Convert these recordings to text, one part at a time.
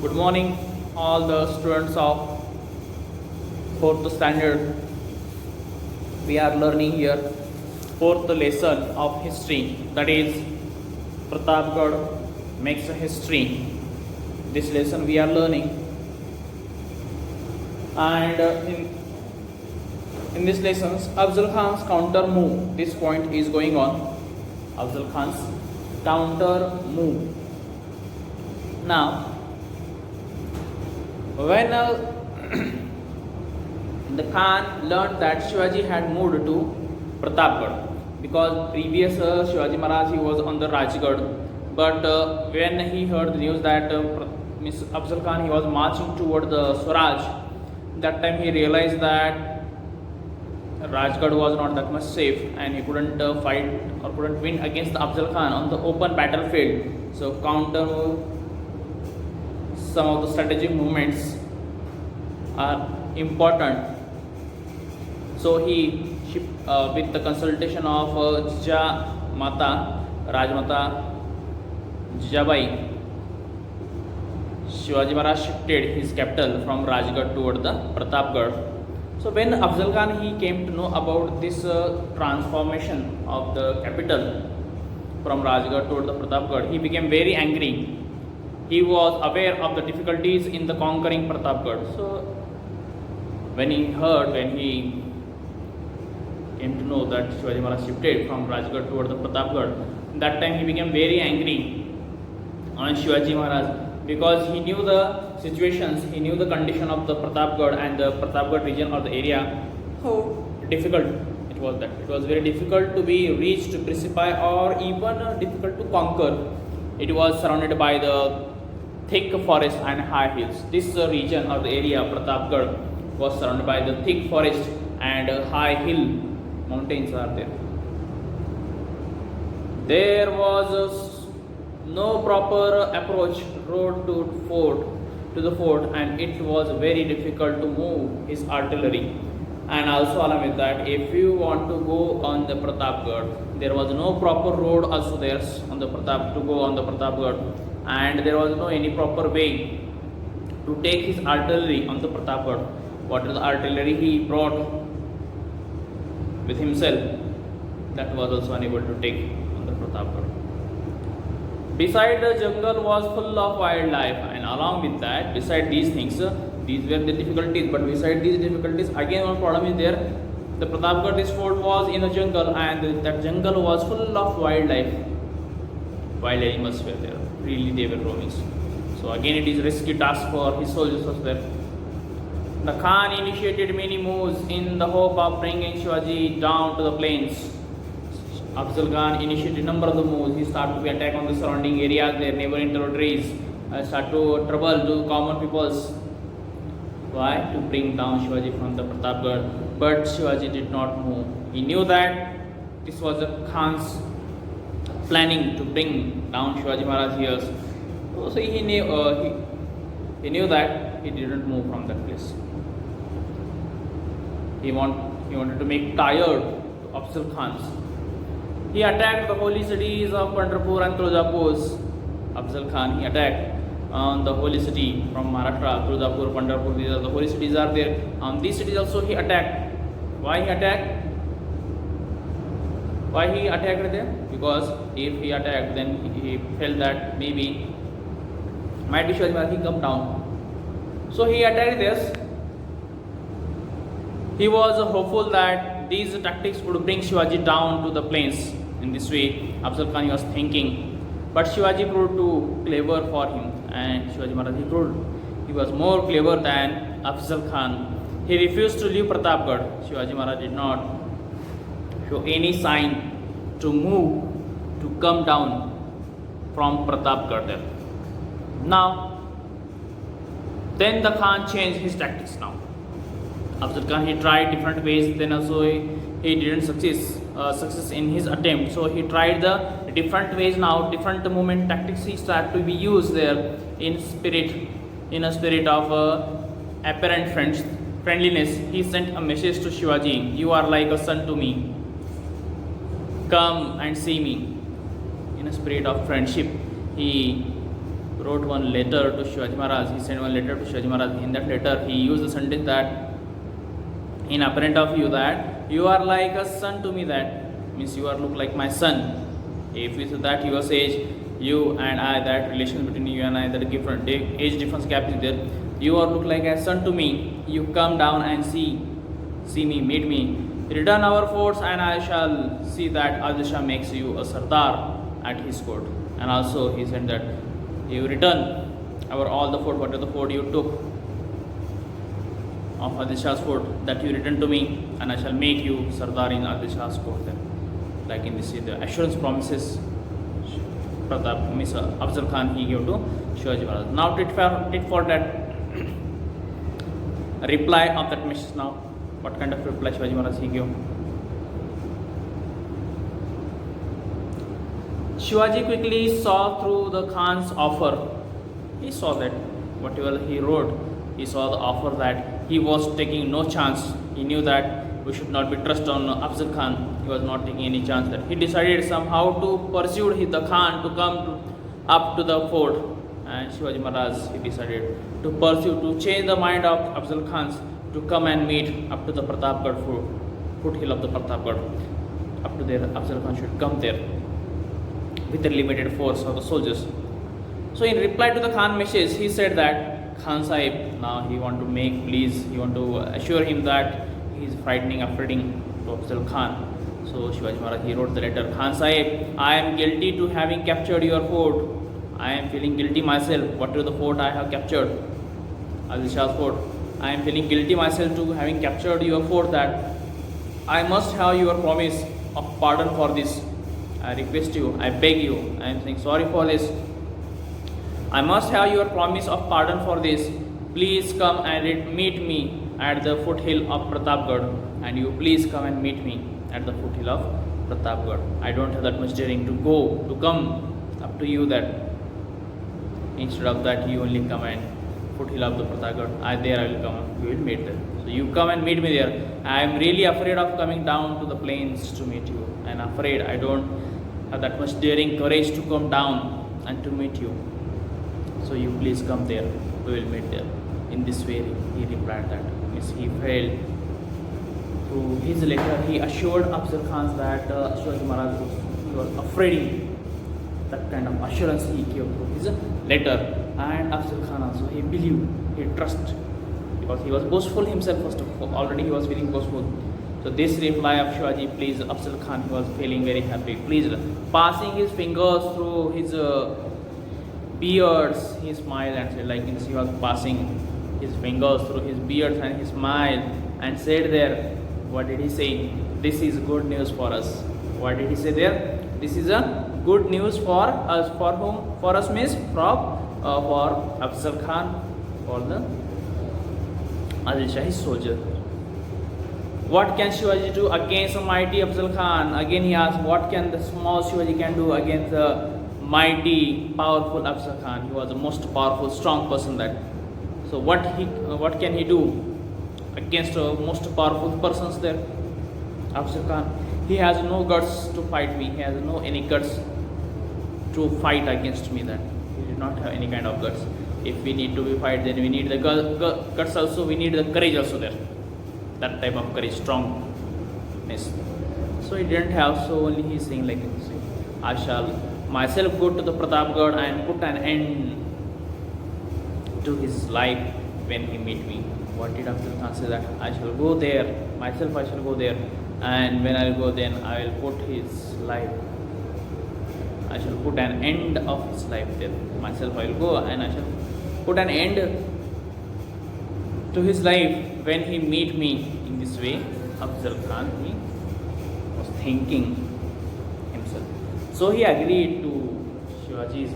Good morning, all the students of 4th standard. We are learning here 4th lesson of history, that is Pratapgarh makes a history. This lesson we are learning, and in this lessons Afzal Khan's counter move. This point is going on. Afzal Khan's counter move. Now, when the Khan learned that Shivaji had moved to Pratapgarh, because previous Shivaji Maharaj he was on the Rajgarh, but when he heard the news that Afzal Khan he was marching toward the Swaraj, that time he realized that Rajgarh was not that much safe and he couldn't fight or couldn't win against the Afzal Khan on the open battlefield. So counter move, some of the strategic movements are important. So he with the consultation of Jijamata, Rajmata Jijabai, Shivaji Maharaj shifted his capital from Rajgarh toward the Pratapgarh. So when Afzal Khan he came to know about this transformation of the capital from Rajgarh toward the Pratapgarh, he became very angry. He was aware of the difficulties in the conquering Pratapgarh. So when he came to know that Shivaji Maharaj shifted from Rajgarh toward the Pratapgarh, that time he became very angry on Shivaji Maharaj, because he knew the situations, he knew the condition of the Pratapgarh and the Pratapgarh region or the area, how difficult it was. That it was very difficult to be reached, precipice, or even difficult to conquer. It was surrounded by the thick forest and high hills. This region or the area Pratapgarh was surrounded by the thick forest and high hill mountains are there. There was no proper approach road to the fort, and it was very difficult to move his artillery. And also along with that, if you want to go on the Pratapgarh, there was no proper road also there on the Pratapgarh, and there was no any proper way to take his artillery on the Pratapgarh. What is the artillery he brought with himself, that was also unable to take on the Pratapgarh. Beside the jungle was full of wildlife, and along with that, beside these things, these were the difficulties. But beside these difficulties, again one problem is there. The Pratapgarh, this fort was in a jungle, and that jungle was full of wildlife. Wild animals were there. Really, they were roaming. So again, it is a risky task for his soldiers was there. The Khan initiated many moves in the hope of bringing Shivaji down to the plains. Afzal Khan initiated a number of the moves. He started to be attack on the surrounding areas, their neighboring territories, start to trouble to common peoples. Why? To bring down Shivaji from the Pratapgarh. But Shivaji did not move. He knew that this was the Khan's planning to bring down Shivaji Maharaj here. So he knew that he didn't move from that place. He wanted to make tired to Afzal Khan's. He attacked the holy cities of Pandharpur and Tuljapur. Afzal Khan he attacked on the holy city from Maharashtra, Tuljapur, Pandharpur. These are the holy cities are there. These cities also he attacked. Why he attacked? Why he attacked them? Because if he attacked, then he felt that maybe might be Shivaji Maharaj he come down. So he attacked this. He was hopeful that these tactics would bring Shivaji down to the plains. In this way, Afzal Khan was thinking. But Shivaji proved too clever for him, and Shivaji Maharaj he was more clever than Afzal Khan. He refused to leave Pratapgarh. Shivaji Maharaj did not show any sign to move, to come down from Pratapgarh there. Now, then the Khan changed his tactics now. Afzal Khan he tried different ways, then also he didn't success in his attempt. So he tried the different ways now, different movement tactics he started to be used there in a spirit of apparent friendliness. He sent a message to Shivaji, "You are like a son to me. Come and see me." In a spirit of friendship, he wrote one letter to Shivaji Maharaj. He sent one letter to Shivaji Maharaj. In that letter, he used the sentence that, in apparent of you, that you are like a son to me, that means you are look like my son. If you say that your age, you and I, that relation between you and I, that different age difference gap is there, you are look like a son to me. You come down and see me, meet me, return our forts, and I shall see that Adil Shah makes you a Sardar at his court. And also he said that you return all the fort, whatever the fort you took of Adil Shah's fort, that you return to me, and I shall make you Sardar in Adil Shah's court. Then, like in this, the assurance promises Pratap, Mr. Afzal Khan, he gave to Shivaji Maharaj. Now tit for that reply of that message. Now, what kind of reply Shivaji Maharaj he gave? Shivaji quickly saw through the Khan's offer. He saw that whatever he wrote, he saw the offer that he was taking no chance. He knew that we should not be trust on Afzal Khan. He was not taking any chance. That he decided somehow to pursue the Khan to come up to the fort. And Shivaji Maharaj, he decided to pursue, to change the mind of Afzal Khan's, to come and meet up to the Pratapgarh foothill of the Pratapgarh. Up to there, Afzal Khan should come there with a limited force of the soldiers. So in reply to the Khan message, he said that Khan Sahib, now he want to assure him that he is afraiding to Afzal Khan. So Shivaji Maharaj, he wrote the letter, Khan Sahib, I am guilty to having captured your fort. I am feeling guilty myself. Whatever the fort I have captured, Adil Shah's fort, I am feeling guilty myself to having captured your fort, that I must have your promise of pardon for this. I request you, I beg you, I am saying sorry for this. I must have your promise of pardon for this. Please come and meet me at the foothill of Pratapgarh, and you please come and meet me at the foothill of Pratapgarh. I don't have that much daring to come up to you, that instead of that you only come and foothill of the Pratapgarh. I will come, we will meet there. So you come and meet me there. I am really afraid of coming down to the plains to meet you. I am afraid, I don't have that much daring, courage to come down and to meet you. So you please come there, we will meet there. In this way he replied that. Means he failed. Through his letter, he assured Afzal Khan that Shivaji Maharaj was afraid. That kind of assurance he gave through his letter. And Afzal Khan also, he believed, he trusted, because he was boastful himself first of all. Already he was feeling boastful. So this reply of Shivaji pleased Afzal Khan. He was feeling very happy, pleased. Passing his fingers through his beards, he smiled and said, like he was passing his fingers through his beards, and he smiled and said there, what did he say? This is good news for us. What did he say there? This is a good news for us. For whom? For us means for Afzal Khan, for the Adil Shahi soldier. What can Shivaji do against the mighty Afzal Khan? Again he asked, what can the small Shivaji can do against the mighty, powerful Afzal Khan? He was the most powerful, strong person that. So what can he do against the most powerful persons there? Afzal Khan, he has no guts to fight me. He has no any guts to fight against me. That he did not have any kind of guts. If we need to be fight, then we need the guts also. We need the courage also there. That type of courage, strongness. So he didn't have. So only he is saying like this: I shall myself go to the Pratapgarh and put an end to his life when he meet me. What did Afzal Khan say? That I shall go there myself. I shall go there, and when I will go, then I will put his life. I shall put an end of his life there. Myself I will go, and I shall put an end to his life when he meet me. In this way, Afzal Khan, he was thinking himself. So he agreed to Shivaji's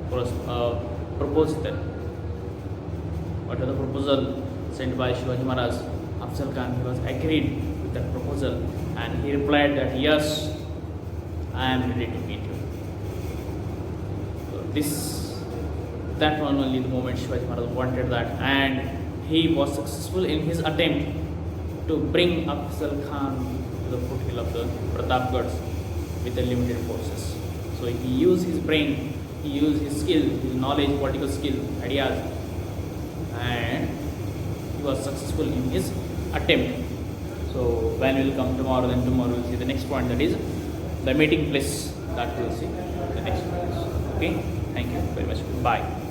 proposal. What was the proposal sent by Shivaji Maharaj? Afzal Khan, he was agreed with that proposal, and he replied that yes, I am ready to meet you. So that one only the moment Shivaji Maharaj wanted that, and he was successful in his attempt to bring Afzal Khan to the foothill of the Pratapgarh with the limited forces. So he used his brain he used his skill, his knowledge, political skill, ideas, and he was successful in his attempt. So when we will come tomorrow, then tomorrow we will see the next point, that is the meeting place, that we will see the next place. Okay, thank you very much. Bye.